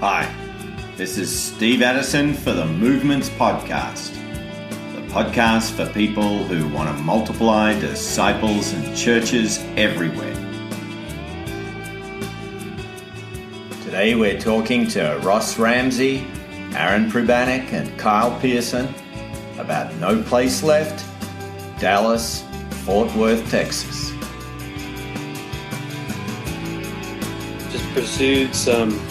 Hi, this is Steve Addison for the Movements Podcast, the podcast for people who want to multiply disciples and churches everywhere. Today we're talking to Ross Ramsey, Aaron Pribanic, and Kyle Pierson about NoPlaceLeft, Dallas, Fort Worth, Texas. Just pursued some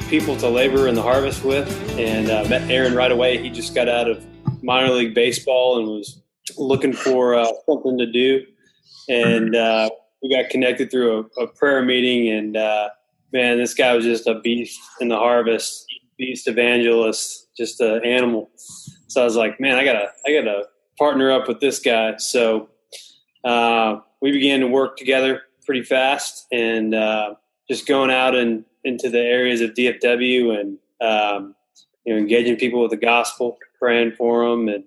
people to labor in the harvest with, and met Aaron right away. He just got out of minor league baseball and was looking for something to do. And we got connected through a prayer meeting, and man, this guy was just a beast in the harvest, beast evangelist, just an animal. So I was like, man, I gotta partner up with this guy. So we began to work together pretty fast, and just going out and into the areas of DFW and engaging people with the gospel, praying for them, and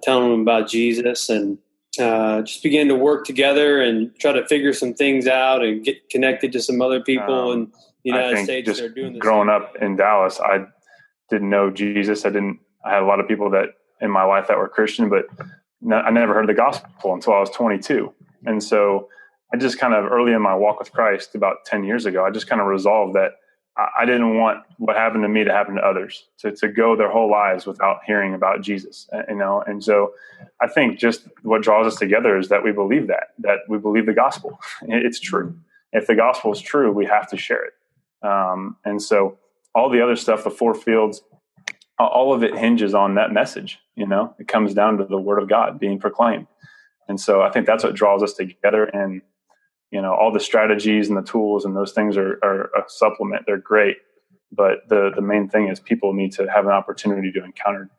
telling them about Jesus, and just began to work together and try to figure some things out and get connected to some other people in the United States that are doing this. Growing up in Dallas, I didn't know Jesus. I had a lot of people that in my life that were Christian, but I never heard the gospel until I was 22. And so I just kind of early in my walk with Christ about 10 years ago, I just kind of resolved that I didn't want what happened to me to happen to others, to go their whole lives without hearing about Jesus, And so I think just what draws us together is that we believe that we believe the gospel. It's true. If the gospel is true, we have to share it. And so all the other stuff, the four fields, all of it hinges on that message. It comes down to the word of God being proclaimed. And so I think that's what draws us together. And all the strategies and the tools and those things are a supplement. They're great. But the main thing is people need to have an opportunity to encounter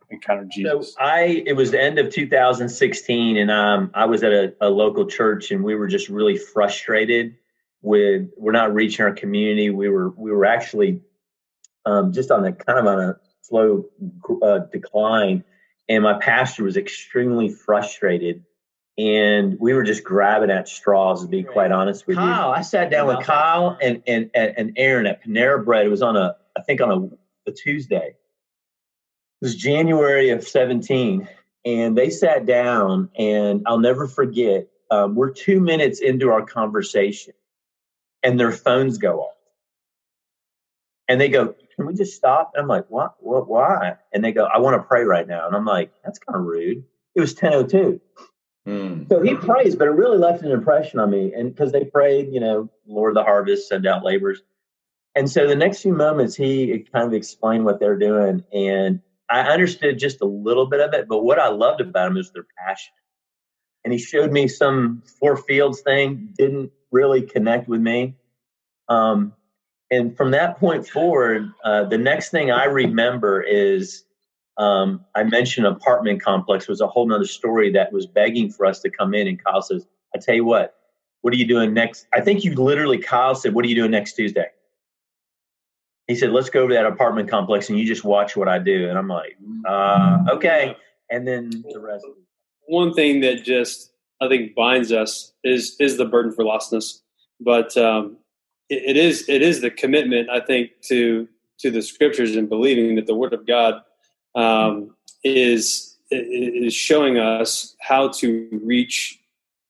Jesus. So it was the end of 2016, and I was at a local church, and we were just really frustrated with we're not reaching our community. We were actually just on a slow decline, and my pastor was extremely frustrated. And we were just grabbing at straws, to be quite honest with you. I sat down with Kyle and Aaron at Panera Bread. It was on a Tuesday. It was January of 17. And they sat down, and I'll never forget, we're 2 minutes into our conversation, and their phones go off. And they go, "Can we just stop?" And I'm like, "What? Why?" And they go, "I want to pray right now." And I'm like, "That's kind of rude." It was 10:02. So he prays, but it really left an impression on me. And because they prayed, Lord of the harvest, send out laborers. And so the next few moments, he kind of explained what they're doing. And I understood just a little bit of it. But what I loved about him is their passion. And he showed me some four fields thing, didn't really connect with me. And from that point forward, the next thing I remember is I mentioned an apartment complex was a whole nother story that was begging for us to come in. And Kyle says, "I tell you what are you doing next?" I think Kyle said, "What are you doing next Tuesday?" He said, "Let's go over to that apartment complex and you just watch what I do." And I'm like, okay. And then the rest. One thing that just, I think, binds us is the burden for lostness. But it is the commitment, I think, to the scriptures and believing that the word of God is showing us how to reach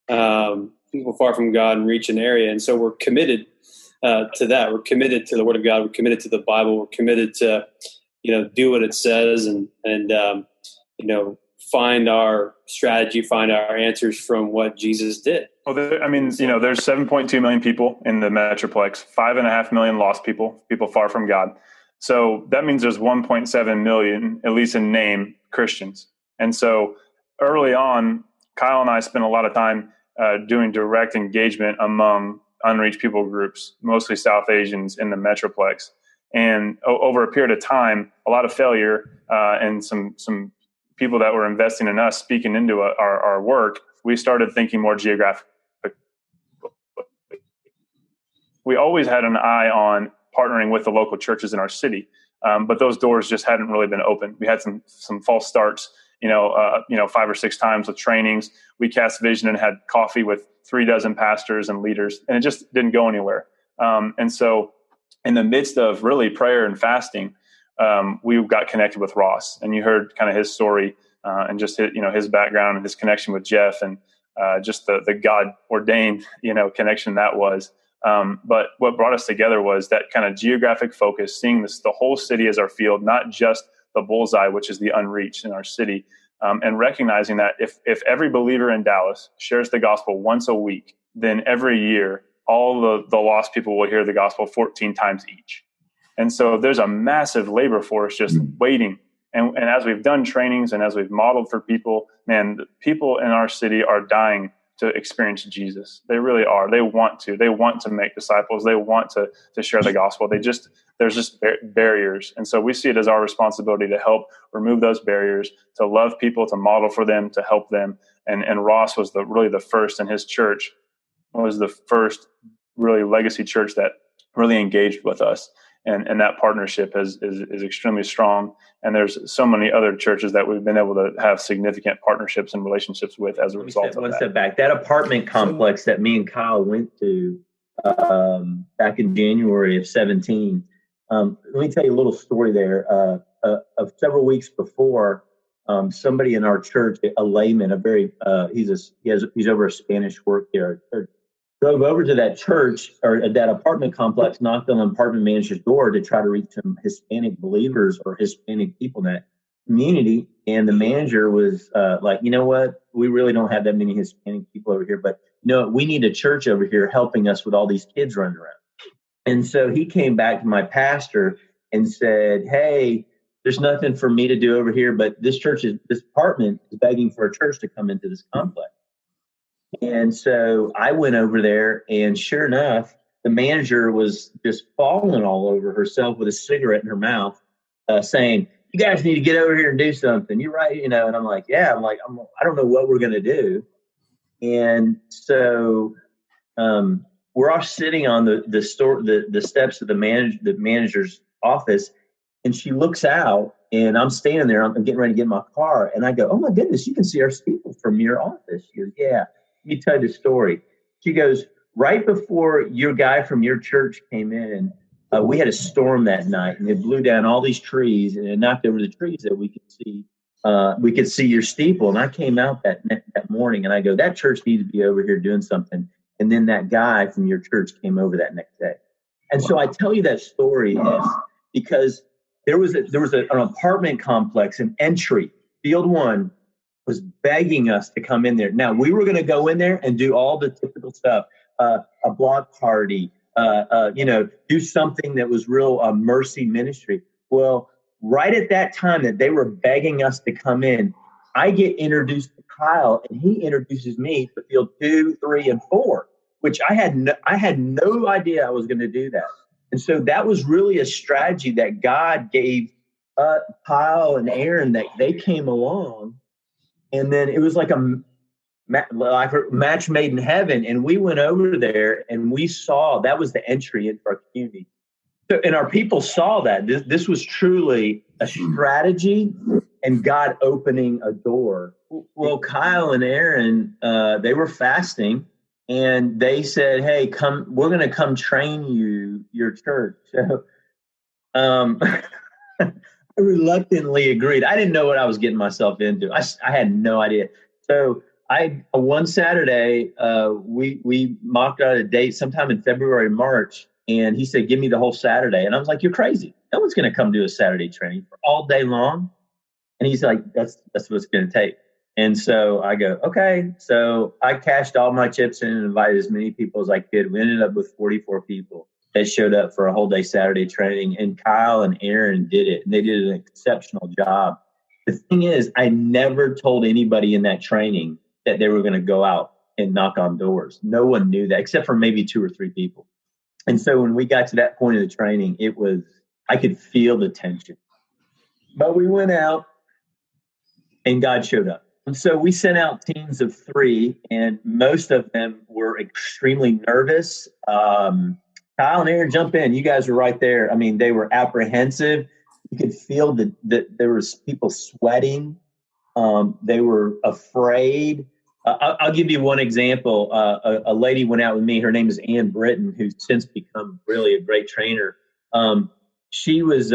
people far from God and reach an area. And so we're committed to that. We're committed to the word of God. We're committed to the Bible. We're committed to, do what it says and find our strategy, find our answers from what Jesus did. Well, there's 7.2 million people in the Metroplex, 5.5 million lost people far from God. So that means there's 1.7 million, at least in name, Christians. And so early on, Kyle and I spent a lot of time doing direct engagement among unreached people groups, mostly South Asians in the Metroplex. And over a period of time, a lot of failure and some people that were investing in us, speaking into our work, we started thinking more geographically. We always had an eye on partnering with the local churches in our city. But those doors just hadn't really been open. We had some false starts, 5 or 6 times with trainings. We cast vision and had coffee with 36 pastors and leaders, and it just didn't go anywhere. And so in the midst of really prayer and fasting, we got connected with Ross, and you heard kind of his story and just his background and his connection with Jeff, and just the God ordained connection that was. But what brought us together was that kind of geographic focus, seeing the whole city as our field, not just the bullseye, which is the unreached in our city, and recognizing that if every believer in Dallas shares the gospel once a week, then every year all the lost people will hear the gospel 14 times each. And so there's a massive labor force just waiting. And as we've done trainings and as we've modeled for people, man, the people in our city are dying to experience Jesus. They really are. They want to make disciples. They want to share the gospel. There's just barriers. And so we see it as our responsibility to help remove those barriers, to love people, to model for them, to help them. And Ross was really the first in his church, was the first really legacy church that really engaged with us. And that partnership is extremely strong. And there's so many other churches that we've been able to have significant partnersip and relationships with as a result of that. One step back. That apartment complex that me and Kyle went to back in January of 17. Let me tell you a little story there. Of several weeks before, somebody in our church, a layman, he's over a Spanish work here, drove over to that church or that apartment complex, knocked on the apartment manager's door to try to reach some Hispanic believers or Hispanic people in that community. And the manager was like, you know what? We really don't have that many Hispanic people over here, but we need a church over here helping us with all these kids running around. And so he came back to my pastor and said, hey, there's nothing for me to do over here, but this apartment is begging for a church to come into this complex. And so I went over there, and sure enough, the manager was just falling all over herself with a cigarette in her mouth, saying, you guys need to get over here and do something. You're right. And I'm like, yeah, I don't know what we're going to do. And so we're all sitting on the steps of the manager's office, and she looks out, and I'm standing there. I'm getting ready to get in my car, and I go, oh my goodness, you can see our steeple from your office. She goes, yeah. Let me tell you the story. She goes, right before your guy from your church came in, we had a storm that night, and it blew down all these trees, and it knocked over the trees that we could see. We could see your steeple. And I came out that morning, and I go, that church needs to be over here doing something. And then that guy from your church came over that next day. And so I tell you that story because there was an apartment complex, an entry, Field 1, was begging us to come in there. Now, we were going to go in there and do all the typical stuff, a block party, do something that was real mercy ministry. Well, right at that time that they were begging us to come in, I get introduced to Kyle, and he introduces me to Field 2, 3, and 4, which I had no idea I was going to do that. And so that was really a strategy that God gave Kyle and Aaron, that they came along. And then it was like a match made in heaven. And we went over there, and we saw that was the entry into our community. So, and our people saw that this was truly a strategy and God opening a door. Well, Kyle and Aaron, they were fasting, and they said, hey, come, we're going to come train your church. So, I reluctantly agreed. I didn't know what I was getting myself into. I had no idea. So one Saturday, we mocked out a date sometime in February, March, and he said, give me the whole Saturday. And I was like, you're crazy. No one's going to come do a Saturday training for all day long. And he's like, that's what it's going to take. And so I go, okay. So I cashed all my chips in and invited as many people as I could. We ended up with 44 people that showed up for a whole day Saturday training, and Kyle and Aaron did it, and they did an exceptional job. The thing is, I never told anybody in that training that they were going to go out and knock on doors. No one knew that, except for maybe 2 or 3 people. And so when we got to that point of the training, I could feel the tension. But we went out, and God showed up. And so we sent out teams of 3, and most of them were extremely nervous. Kyle and Aaron, jump in. You guys were right there. I mean, they were apprehensive. You could feel that there was people sweating. They were afraid. I'll give you one example. A lady went out with me. Her name is Ann Britton, who's since become really a great trainer. She was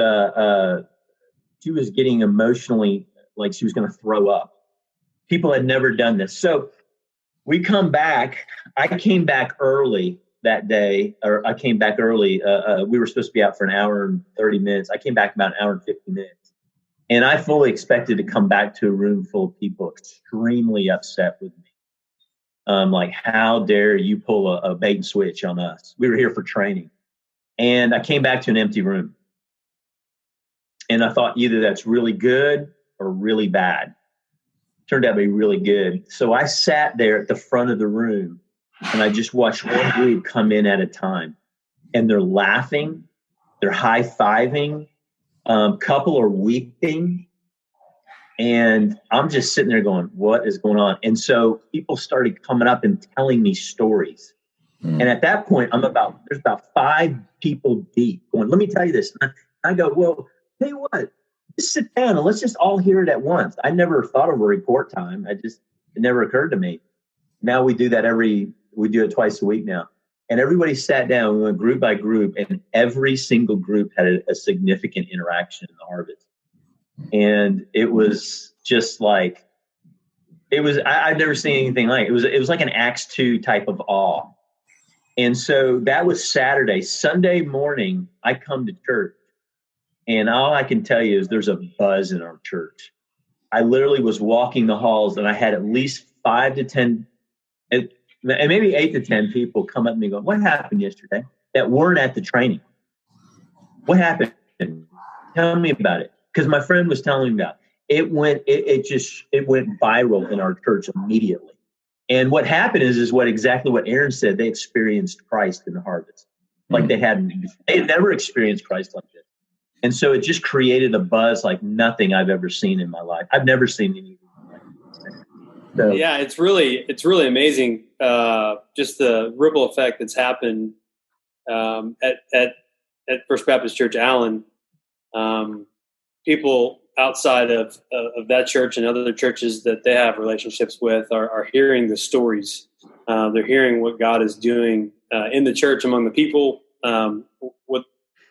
getting emotionally like she was going to throw up. People had never done this. So we come back. I came back early that day, or I came back early. We were supposed to be out for an hour and 30 minutes. I came back about an hour and 50 minutes. And I fully expected to come back to a room full of people extremely upset with me. Like, how dare you pull a bait and switch on us? We were here for training. And I came back to an empty room. And I thought either that's really good or really bad. Turned out to be really good. So I sat there at the front of the room and I just watched one group come in at a time. And they're laughing, they're high-fiving, couple are weeping. And I'm just sitting there going, what is going on? And so people started coming up and telling me stories. And at that point, there's about 5 people deep going, let me tell you this. And I go, well, tell you what, just sit down and let's just all hear it at once. I never thought of a report time. It never occurred to me. Now we do that we do it twice a week now. And everybody sat down, we went group by group, and every single group had a significant interaction in the harvest. And it was just like, I've never seen anything like it. It was like an Acts 2 type of awe. And so that was Saturday. Sunday morning, I come to church. And all I can tell you is there's a buzz in our church. I literally was walking the halls and I had at least 5 to 10, and maybe 8 to 10 people come up to me and go, what happened yesterday that weren't at the training? What happened? Tell me about it. Because my friend was telling me about it. It went viral in our church immediately. And what happened is exactly what Aaron said. They experienced Christ in the harvest. Like they had never experienced Christ like this. And so it just created a buzz like nothing I've ever seen in my life. I've never seen anything like this. So, yeah, it's really amazing. Just the ripple effect that's happened at First Baptist Church Allen. People outside of that church and other churches that they have relationships with are hearing the stories. They're hearing what God is doing in the church among the people.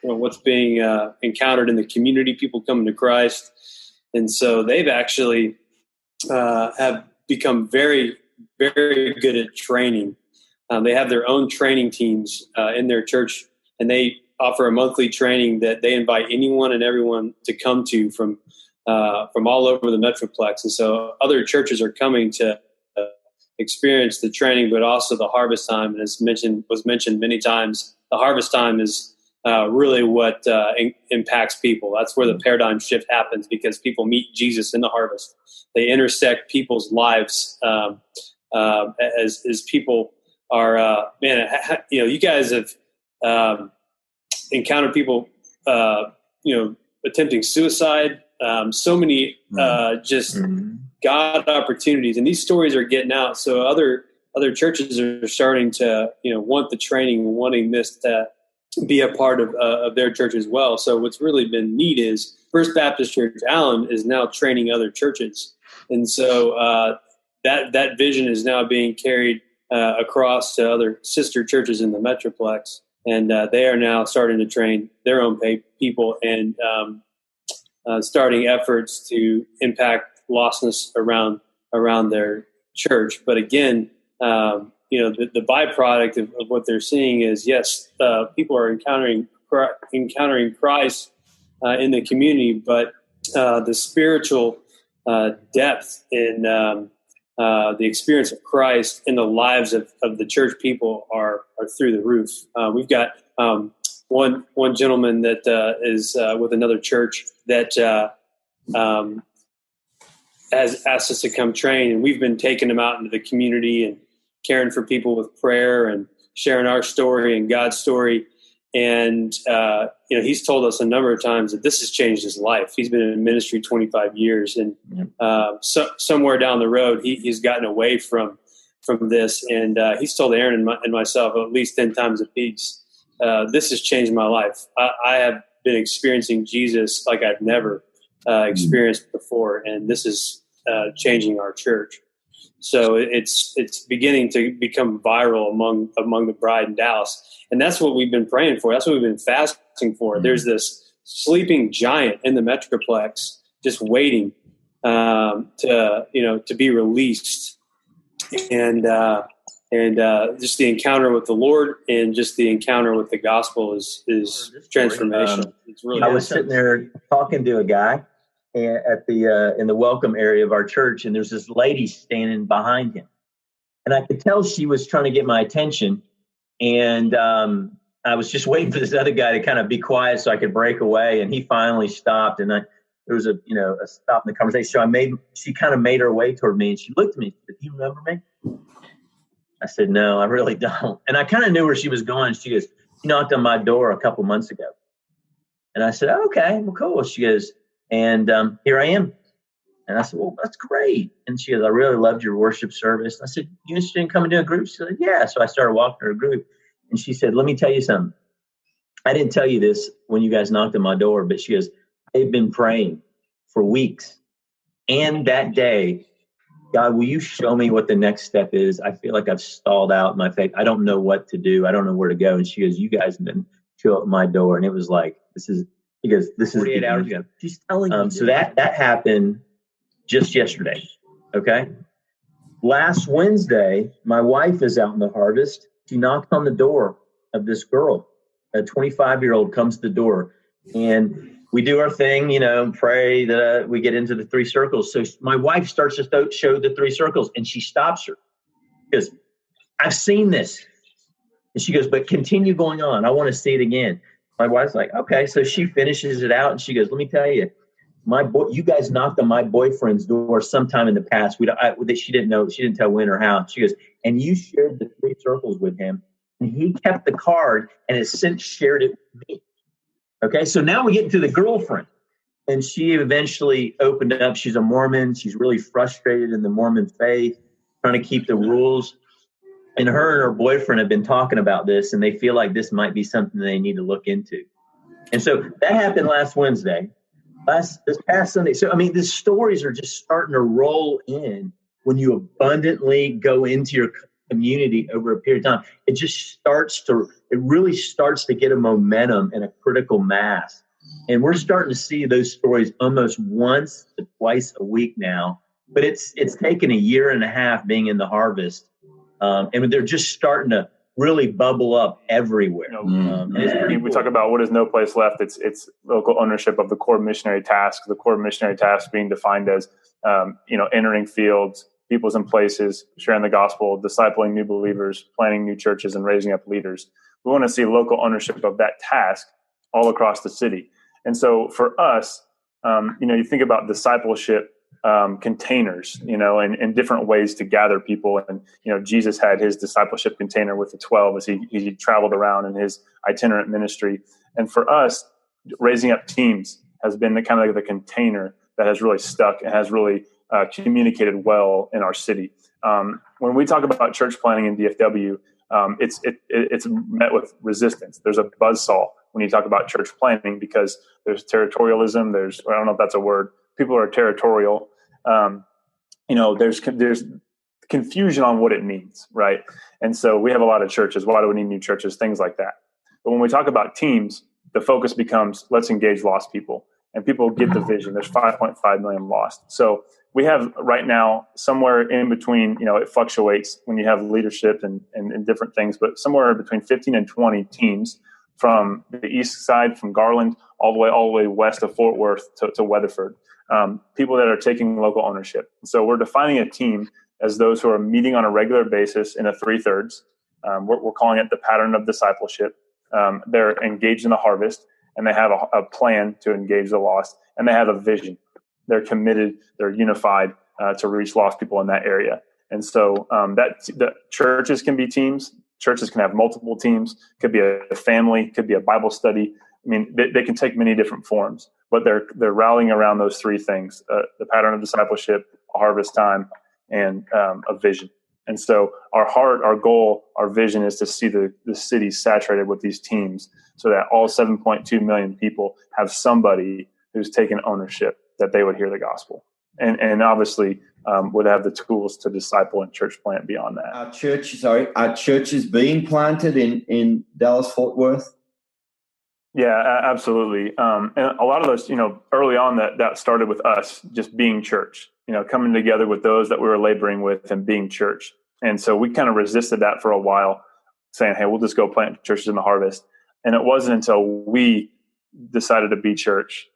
What's being encountered in the community, people coming to Christ. And so they've actually have become very, very good at training. They have their own training teams in their church, and they offer a monthly training that they invite anyone and everyone to come to from all over the Metroplex. And so other churches are coming to experience the training, but also the harvest time. And as was mentioned many times, the harvest time is really what impacts people. That's where the paradigm shift happens, because people meet Jesus in the harvest. They intersect people's lives as people are. You guys have encountered people, attempting suicide. So many just God opportunities, and these stories are getting out. So other churches are starting to want the training and wanting this to be a part of their church as well. So what's really been neat is First Baptist Church Allen is now training other churches. And so that vision is now being carried across to other sister churches in the Metroplex. And they are now starting to train their own people and starting efforts to impact lostness around their church. But again, the byproduct of what they're seeing is, yes, people are encountering Christ in the community, but the spiritual depth in the experience of Christ in the lives of the church people are through the roof. We've got one gentleman that is with another church that has asked us to come train, and we've been taking him out into the community and caring for people with prayer and sharing our story and God's story. And, he's told us a number of times that this has changed his life. He's been in ministry 25 years. And somewhere down the road, he's gotten away from this. And he's told Aaron and myself at least 10 times a piece, this has changed my life. I have been experiencing Jesus like I've never experienced before. And this is changing our church. So it's beginning to become viral among the bride in Dallas. And that's what we've been praying for. That's what we've been fasting for. Mm-hmm. There's this sleeping giant in the Metroplex just waiting to be released. And just the encounter with the Lord and just the encounter with the gospel is transformation. It's really I was sitting there talking to a guy at the in the welcome area of our church, and there's this lady standing behind him, and I could tell she was trying to get my attention. And I was just waiting for this other guy to kind of be quiet so I could break away, and he finally stopped. And there was a stop in the conversation. So she kind of made her way toward me, and she looked at me and said, "Do you remember me?" I said, "No, I really don't." And I kind of knew where she was going. She goes, "You knocked on my door a couple months ago." And I said, "Okay, well, cool." She goes, "And here I am." And I said, "Well, that's great." And she goes, "I really loved your worship service." And I said, "You interested in coming to a group?" She said, "Yeah." So I started walking her a group. And she said, "Let me tell you something. I didn't tell you this when you guys knocked on my door," but she goes, "I've been praying for weeks. And that day, God, will you show me what the next step is? I feel like I've stalled out in my faith. I don't know what to do. I don't know where to go." And she goes, "You guys didn't show up at my door." And it was like, this is 48 hours ago. She's telling me. So that happened just yesterday. Okay. Last Wednesday, my wife is out in the harvest. She knocked on the door of this girl. A 25-year-old comes to the door, and we do our thing, pray that we get into the 3 circles. So my wife starts to show the 3 circles, and she stops her. She goes, "I've seen this." And she goes, "But continue going on. I want to see it again." My wife's like, "Okay." So she finishes it out, and she goes, "Let me tell you, you guys knocked on my boyfriend's door sometime in the past. She didn't know. She didn't tell when or how." She goes, "And you shared the 3 circles with him, and he kept the card and has since shared it with me." Okay, so now we get into the girlfriend, and she eventually opened up. She's a Mormon. She's really frustrated in the Mormon faith, trying to keep the rules. And her boyfriend have been talking about this, and they feel like this might be something they need to look into. And so that happened last Wednesday. This past Sunday. So, the stories are just starting to roll in when you abundantly go into your community over a period of time. It really starts to get a momentum and a critical mass. And we're starting to see those stories almost once to twice a week now. But it's taken a year and a half being in the harvest. And they're just starting to really bubble up everywhere. We talk about what is No Place Left. It's local ownership of the core missionary task. The core missionary task being defined as entering fields, peoples and places, sharing the gospel, discipling new believers, planting new churches, and raising up leaders. We want to see local ownership of that task all across the city. And so for us, you think about discipleship containers, and different ways to gather people. And, Jesus had his discipleship container with the 12 as he traveled around in his itinerant ministry. And for us, raising up teams has been the kind of like the container that has really stuck and has really communicated well in our city. When we talk about church planning in DFW, it's met with resistance. There's a buzzsaw when you talk about church planning because there's territorialism. I don't know if that's a word. People are territorial. There's confusion on what it means, right? And so we have a lot of churches. Why do we need new churches? Things like that. But when we talk about teams, the focus becomes let's engage lost people. And people get the vision. There's 5.5 million lost. So we have right now somewhere in between, it fluctuates when you have leadership and different things, but somewhere between 15 and 20 teams from the east side, from Garland, all the way west of Fort Worth to Weatherford. People that are taking local ownership. So we're defining a team as those who are meeting on a regular basis in a 3/3. We're calling it the pattern of discipleship. They're engaged in the harvest, and they have a plan to engage the lost, and they have a vision. They're committed. They're unified to reach lost people in that area. And so the churches can be teams. Churches can have multiple teams. Could be a family. Could be a Bible study. They can take many different forms, but they're rallying around those 3 things: the pattern of discipleship, a harvest time, and a vision. And so our heart, our goal, our vision is to see the city saturated with these teams so that all 7.2 million people have somebody who's taken ownership, that they would hear the gospel. And obviously, would have the tools to disciple and church plant beyond that. Are churches being planted in Dallas-Fort Worth? Yeah, absolutely. And a lot of those, early on that started with us just being church, coming together with those that we were laboring with and being church. And so we kind of resisted that for a while, saying, hey, we'll just go plant churches in the harvest. And it wasn't until we decided to be church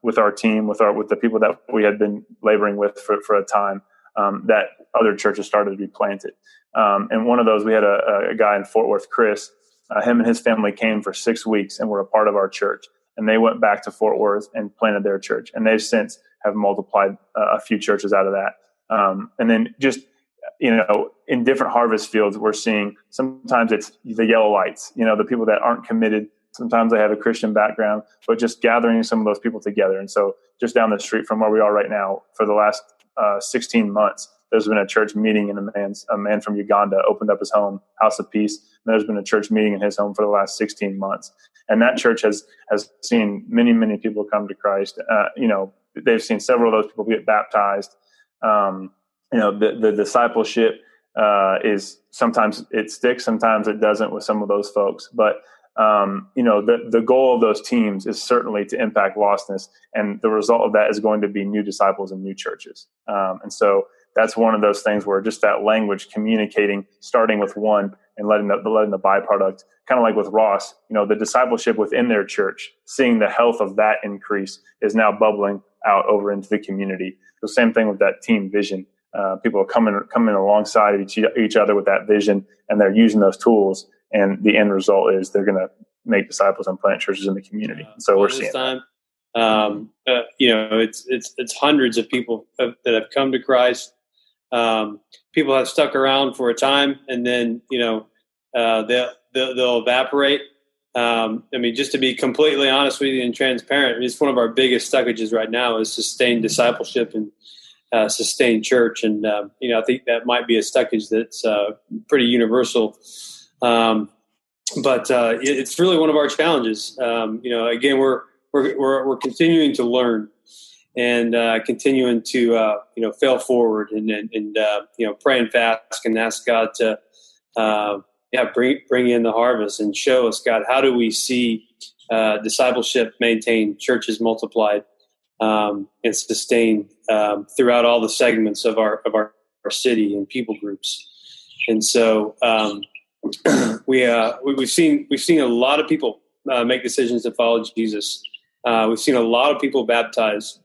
with our team, with the people that we had been laboring with for a time, that other churches started to be planted. And one of those, we had a guy in Fort Worth, Chris. Him and his family came for 6 weeks and were a part of our church. And they went back to Fort Worth and planted their church. And they've since have multiplied a few churches out of that. And then just, in different harvest fields, we're seeing sometimes it's the yellow lights, the people that aren't committed. Sometimes they have a Christian background, but just gathering some of those people together. And so just down the street from where we are right now, for the last 16 months, there's been a church meeting, and a man from Uganda opened up his home, House of Peace. And there's been a church meeting in his home for the last 16 months. And that church has seen many, many people come to Christ. They've seen several of those people get baptized. The discipleship is sometimes it sticks, sometimes it doesn't with some of those folks. But the goal of those teams is certainly to impact lostness, and the result of that is going to be new disciples and new churches. And so that's one of those things where just that language communicating, starting with one and letting the byproduct, kind of like with Ross, the discipleship within their church, seeing the health of that increase is now bubbling out over into the community. The same thing with that team vision. People are coming alongside each other with that vision, and they're using those tools. And the end result is they're going to make disciples and plant churches in the community. So we're seeing that. It's hundreds of people that have come to Christ. People have stuck around for a time, and then they'll evaporate. Just to be completely honest with you and transparent, it's one of our biggest stockages right now is sustained discipleship and sustained church. And I think that might be a stockage that's pretty universal. But it's really one of our challenges. Again, we're continuing to learn and continuing to fail forward and pray and fast and ask God to bring in the harvest and show us, God, how do we see discipleship maintained, churches multiplied, and sustained throughout all the segments of our city and people groups. And so we've seen a lot of people make decisions to follow Jesus. We've seen a lot of people baptized.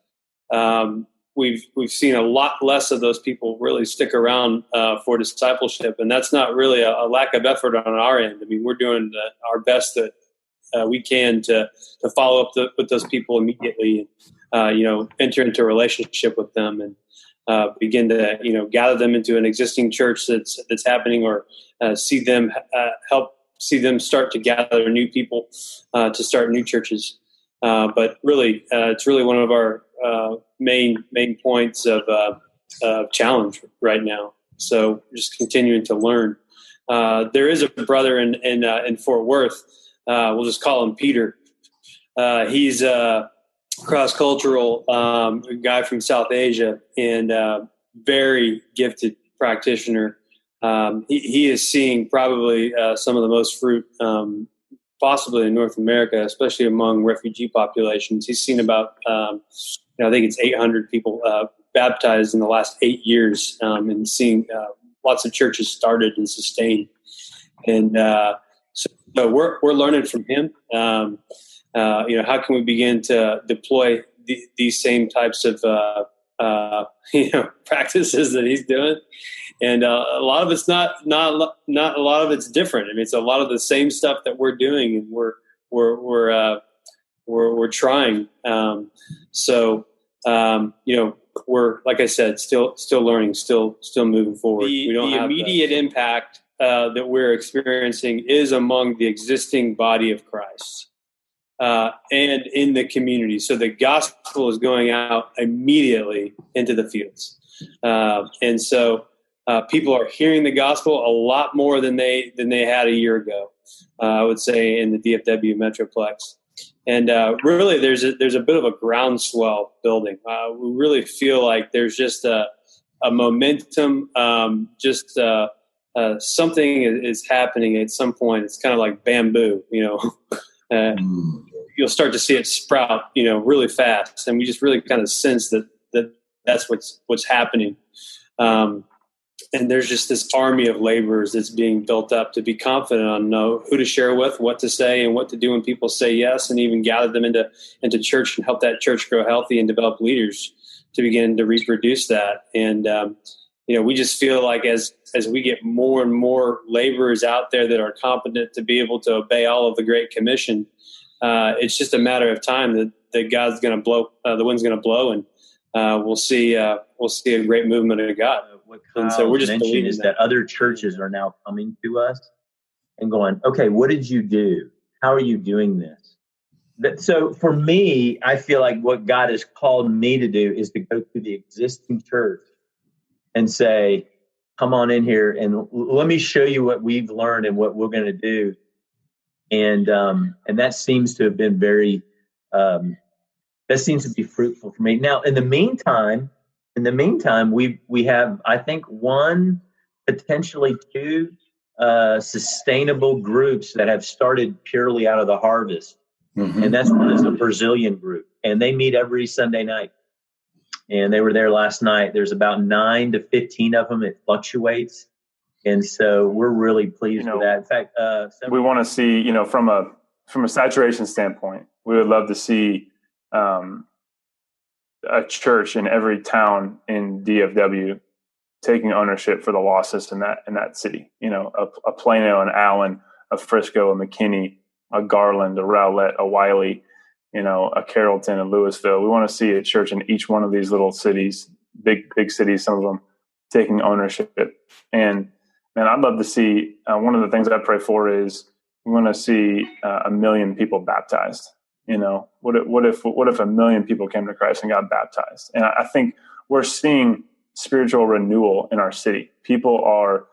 We've seen a lot less of those people really stick around for discipleship, and that's not really a lack of effort on our end. We're doing our best that we can to follow up with those people immediately, and enter into a relationship with them and begin to gather them into an existing church that's happening, or see them start to gather new people to start new churches. But really, it's really one of our main points of challenge right now. So just continuing to learn. There is a brother in Fort Worth. We'll just call him Peter. He's a cross-cultural guy from South Asia and very gifted practitioner. He is seeing probably some of the most fruit possibly in North America, especially among refugee populations. He's seen about, I think it's 800 people baptized in the last 8 years, and seeing lots of churches started and sustained. And so we're learning from him. How can we begin to deploy these same types of practices that he's doing? And a lot of it's not a lot of it's different. It's a lot of the same stuff that we're doing, and we're trying. We're, like I said, still learning, still moving forward. We don't have immediate impact that we're experiencing is among the existing body of Christ and in the community. So the gospel is going out immediately into the fields, and so. People are hearing the gospel a lot more than they had a year ago. I would say in the DFW Metroplex, and really there's a bit of a groundswell building. We really feel like there's just a momentum, something is happening at some point. It's kind of like bamboo, you'll start to see it sprout, really fast. And we just really kind of sense that's what's happening. And there's just this army of laborers that's being built up to be confident on who to share with, what to say, and what to do when people say yes, and even gather them into church and help that church grow healthy and develop leaders to begin to reproduce that. And, we just feel like as we get more and more laborers out there that are competent to be able to obey all of the Great Commission, it's just a matter of time that God's going to blow, the wind's going to blow, and we'll see a great movement of God. What Kyle we're just mentioning is that other churches are now coming to us and going, okay, what did you do? How are you doing this? So for me, I feel like what God has called me to do is to go to the existing church and say, come on in here and let me show you what we've learned and what we're going to do. And that seems to have been that seems to be fruitful for me. Now, in the meantime, we have, I think, one, potentially two sustainable groups that have started purely out of the harvest. Mm-hmm. And that's one is a Brazilian group. And they meet every Sunday night. And they were there last night. There's about 9 to 15 of them. It fluctuates. And so we're really pleased with that. In fact, we want to see, from a saturation standpoint, we would love to see a church in every town in DFW taking ownership for the losses in that city. A Plano, an Allen, a Frisco, a McKinney, a Garland, a Rowlett, a Wiley, a Carrollton, a Louisville. We want to see a church in each one of these little cities, big cities, some of them taking ownership. And man, I'd love to see, one of the things I pray for is we want to see 1 million people baptized. What if 1 million people came to Christ and got baptized? And I think we're seeing spiritual renewal in our city. People are,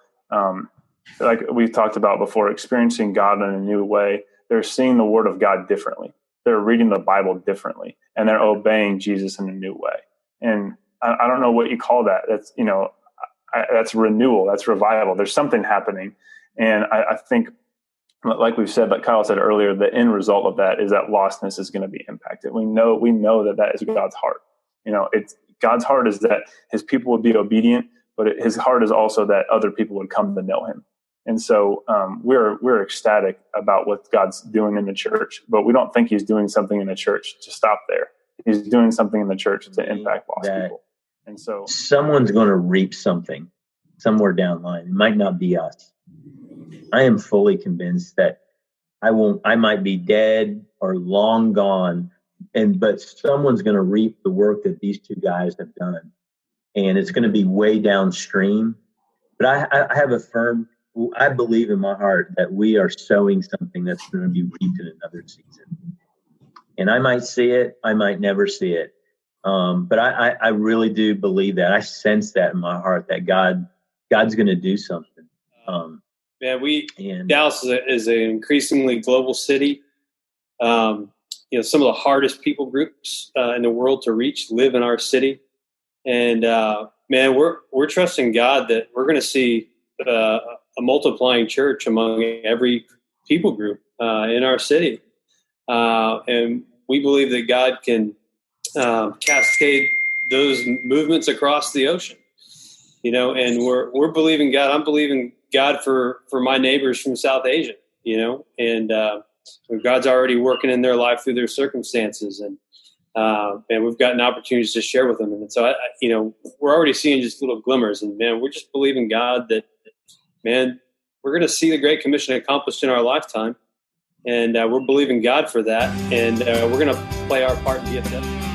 like we've talked about before, experiencing God in a new way. They're seeing the Word of God differently. They're reading the Bible differently, and they're obeying Jesus in a new way. And I don't know what you call that. That's, that's renewal. That's revival. There's something happening. And I think, like we've said, like Kyle said earlier, the end result of that is that lostness is going to be impacted. We know that is God's heart. It's God's heart is that his people would be obedient, but his heart is also that other people would come to know him. And so we're ecstatic about what God's doing in the church, but we don't think he's doing something in the church to stop there. He's doing something in the church to impact lost people. And so someone's going to reap something somewhere down the line. It might not be us. I am fully convinced that I might be dead or long gone, but someone's going to reap the work that these two guys have done. And it's going to be way downstream. But I believe in my heart that we are sowing something that's going to be reaped in another season. And I might see it, I might never see it. But I really do believe that. I sense that in my heart that God's going to do something. Dallas is an increasingly global city. Some of the hardest people groups in the world to reach live in our city. And we're trusting God that we're going to see a multiplying church among every people group in our city. And we believe that God can cascade those movements across the ocean, and we're believing God. I'm believing God for my neighbors from South Asia, and God's already working in their life through their circumstances, and we've gotten opportunities to share with them. And so, we're already seeing just little glimmers, and we're just believing God that, we're going to see the Great Commission accomplished in our lifetime. And we're believing God for that. And we're going to play our part in DFW.